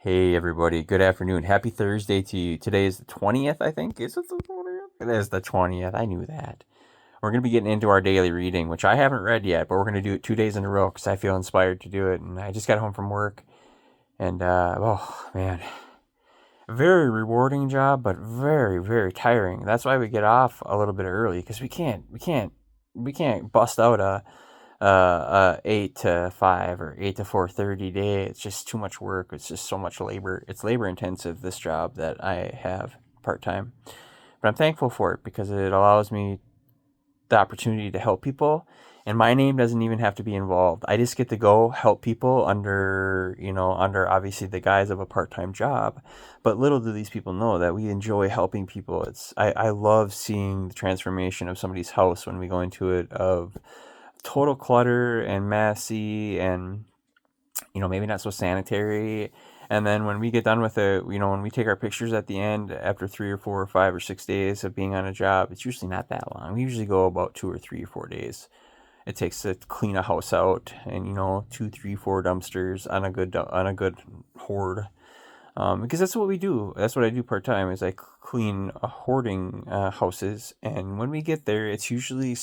Hey everybody, good afternoon. Happy Thursday to you. Today is the 20th, I think. Is it the 20th? It is the 20th. I knew that. We're going to be getting into our daily reading, which I haven't read yet, but we're going to do it 2 days in a row because I feel inspired to do it. And I just got home from work, and oh man, very rewarding job, but very, very tiring. That's why we get off a little bit early because we can't bust out a 8 to 5 or 8 to 4:30 day. It's just too much work. It's just so much labor. It's labor intensive, this job that I have part time. But I'm thankful for it because it allows me the opportunity to help people. And my name doesn't even have to be involved. I just get to go help people under obviously the guise of a part-time job. But little do these people know that we enjoy helping people. I love seeing the transformation of somebody's house when we go into it, of total clutter and messy and maybe not so sanitary. And then when we get done with it, when we take our pictures at the end after 3 or 4 or 5 or 6 days of being on a job, it's usually not that long. We usually go about 2 or 3 or 4 days it takes to clean a house out, and 2, 3, 4 dumpsters on a good hoard. Because that's what we do. That's what I do part time. Is I clean hoarding houses, and when we get there, it's usually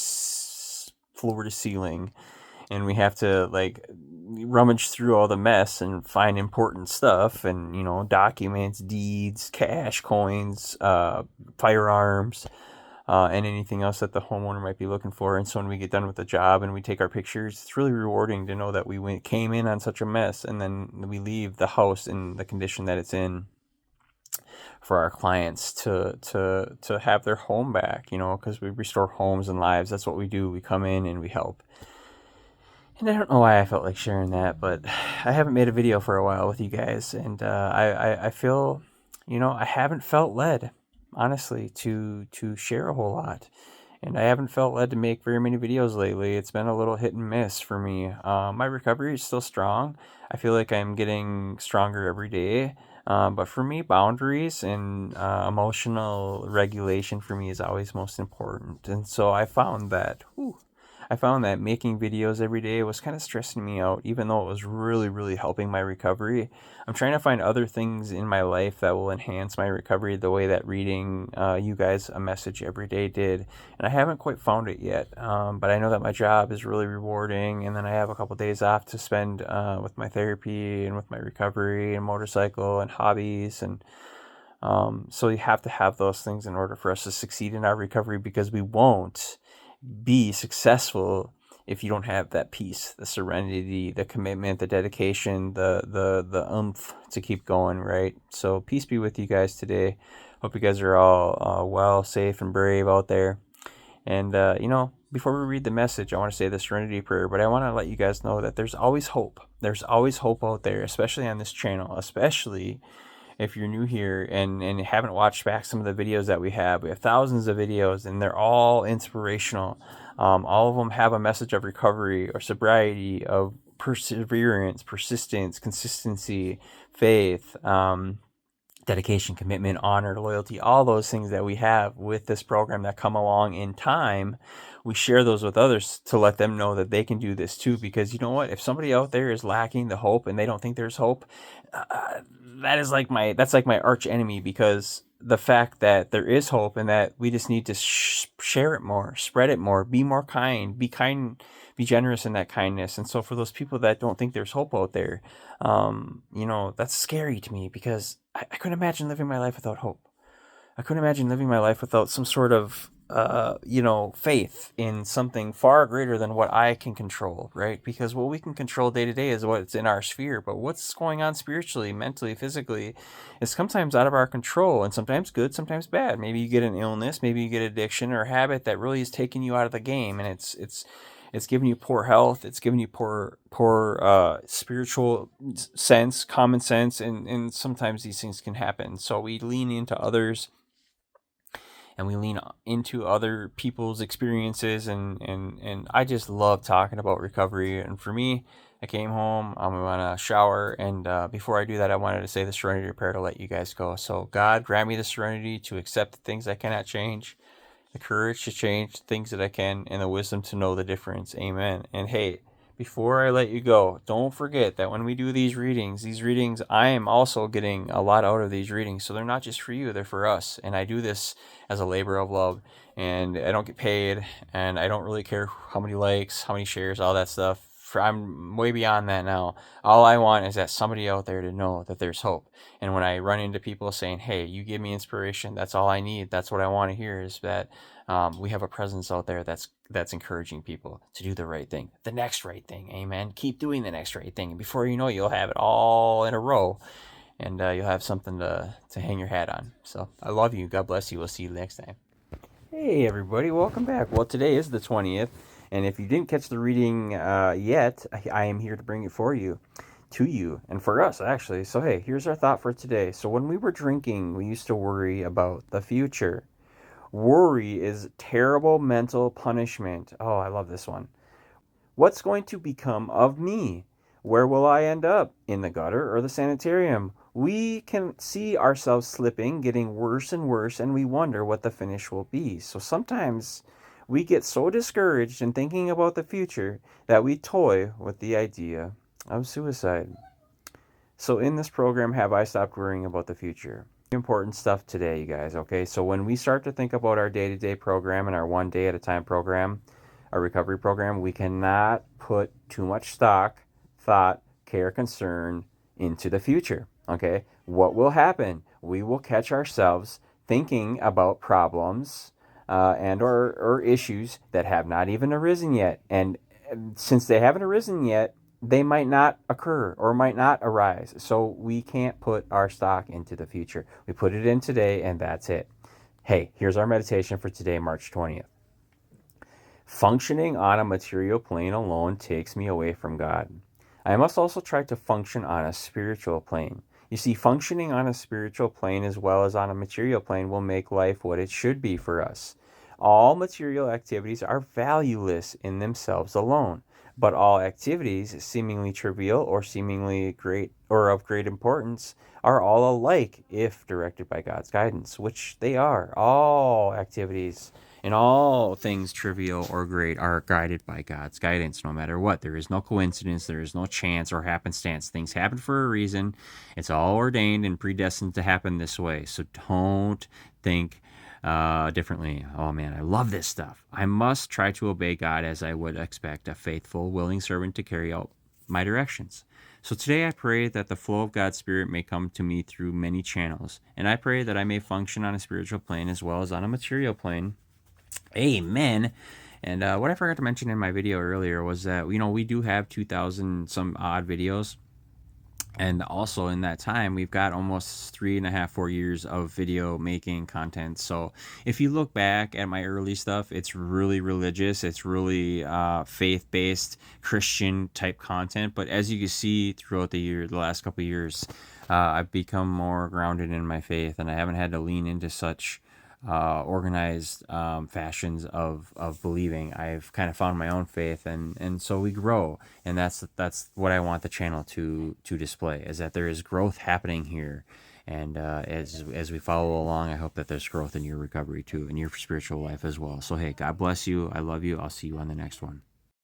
floor to ceiling, and we have to like rummage through all the mess and find important stuff, and documents, deeds, cash, coins, firearms, and anything else that the homeowner might be looking for. And so when we get done with the job and we take our clictures, it's really rewarding to know that came in on such a mess, and then we leave the house in the condition that it's in for our clients to have their home back. Because we restore homes and lives. That's what we do. We come in and we help. And I don't know why I felt like sharing that, but I haven't made a video for a while with you guys, and I feel, I haven't felt led, honestly, to share a whole lot, and I haven't felt led to make very many videos lately. It's been a little hit and miss for me. My recovery is still strong. I feel like I'm getting stronger every day, but for me, boundaries and emotional regulation for me is always most important, and so I found that making videos every day was kind of stressing me out, even though it was really, really helping my recovery. I'm trying to find other things in my life that will enhance my recovery the way that reading you guys a message every day did. And I haven't quite found it yet, but I know that my job is really rewarding. And then I have a couple days off to spend with my therapy and with my recovery and motorcycle and hobbies. And so you have to have those things in order for us to succeed in our recovery, because we won't be successful if you don't have that peace, the serenity, the commitment, the dedication, the oomph to keep going, right? So peace be with you guys today. Hope you guys are all well, safe, and brave out there. And before we read the message, I want to say the Serenity Prayer, but I want to let you guys know that there's always hope. There's always hope out there, especially on this channel, especially if you're new here and haven't watched back some of the videos that we have. We have thousands of videos, and they're all inspirational. All of them have a message of recovery or sobriety, of perseverance, persistence, consistency, faith, dedication, commitment, honor, loyalty, all those things that we have with this program that come along in time. We share those with others to let them know that they can do this too. Because you know what? If somebody out there is lacking the hope and they don't think there's hope, that's like my arch enemy, because the fact that there is hope and that we just need to share it more, spread it more, be more kind, be generous in that kindness. And so for those people that don't think there's hope out there, that's scary to me, because I couldn't imagine living my life without hope. I couldn't imagine living my life without some sort of, faith in something far greater than what I can control, right? Because what we can control day to day is what's in our sphere, but what's going on spiritually, mentally, physically is sometimes out of our control, and sometimes good, sometimes bad. Maybe you get an illness, maybe you get addiction or habit that really is taking you out of the game, and it's giving you poor health. It's giving you poor spiritual sense, common sense, and sometimes these things can happen. So we lean into others, and we lean into other people's experiences, and I just love talking about recovery. And for me, I came home, I'm gonna shower, and before I do that, I wanted to say the Serenity Prayer to let you guys go. So God, grant me the serenity to accept the things I cannot change, the courage to change things that I can, and the wisdom to know the difference. Amen. And hey, before I let you go, don't forget that when we do these readings, I am also getting a lot out of these readings. So they're not just for you, they're for us. And I do this as a labor of love. And I don't get paid. And I don't really care how many likes, how many shares, all that stuff. I'm way beyond that now. All I want is that somebody out there to know that there's hope. And when I run into people saying, hey, you give me inspiration, that's all I need. That's what I want to hear, is that we have a presence out there that's encouraging people to do the right thing, the next right thing. Amen. Keep doing the next right thing, and before you know it, you'll have it all in a row, and you'll have something to hang your hat on. So I love you. God bless you. We'll see you next time. Hey everybody, welcome back. Well, today is the 20th, and if you didn't catch the reading yet, I am here to bring it for you. To you and for us, actually. So hey, here's our thought for today. So when we were drinking, we used to worry about the future. Worry is terrible mental punishment. Oh, I love this one. What's going to become of me? Where will I end up? In the gutter or the sanitarium? We can see ourselves slipping, getting worse and worse, and we wonder what the finish will be. So sometimes we get so discouraged in thinking about the future that we toy with the idea of suicide. So in this program, have I stopped worrying about the future? Important stuff today, you guys, okay? So when we start to think about our day-to-day program and our one day at a time program, our recovery program, we cannot put too much stock, thought, care, concern into the future, okay? What will happen? We will catch ourselves thinking about problems and or issues that have not even arisen yet. And since they haven't arisen yet, they might not occur or might not arise. So we can't put our stock into the future. We put it in today, and that's it. Hey, here's our meditation for today, March 20th. Functioning on a material plane alone takes me away from God. I must also try to function on a spiritual plane. You see, functioning on a spiritual plane as well as on a material plane will make life what it should be for us. All material activities are valueless in themselves alone, but all activities, seemingly trivial or seemingly great or of great importance, are all alike if directed by God's guidance, which they are. All activities and all things trivial or great are guided by God's guidance, no matter what. There is no coincidence, there is no chance or happenstance. Things happen for a reason. It's all ordained and predestined to happen this way. So don't think differently. Oh man, I love this stuff. I must try to obey God as I would expect a faithful, willing servant to carry out my directions. So today I pray that the flow of God's Spirit may come to me through many channels, and I pray that I may function on a spiritual plane as well as on a material plane. Amen. And what I forgot to mention in my video earlier was that, we do have 2,000 some odd videos. And also in that time, we've got almost 3.5, 4 years of video making content. So if you look back at my early stuff, it's really religious. It's really faith-based Christian type content. But as you can see throughout the last couple of years, I've become more grounded in my faith, and I haven't had to lean into such organized fashions of believing. I've kind of found my own faith, and so we grow, and that's what I want the channel to display, is that there is growth happening here. And as we follow along, I hope that there's growth in your recovery too, in your spiritual life as well. So hey, God bless you. I love you. I'll see you on the next one.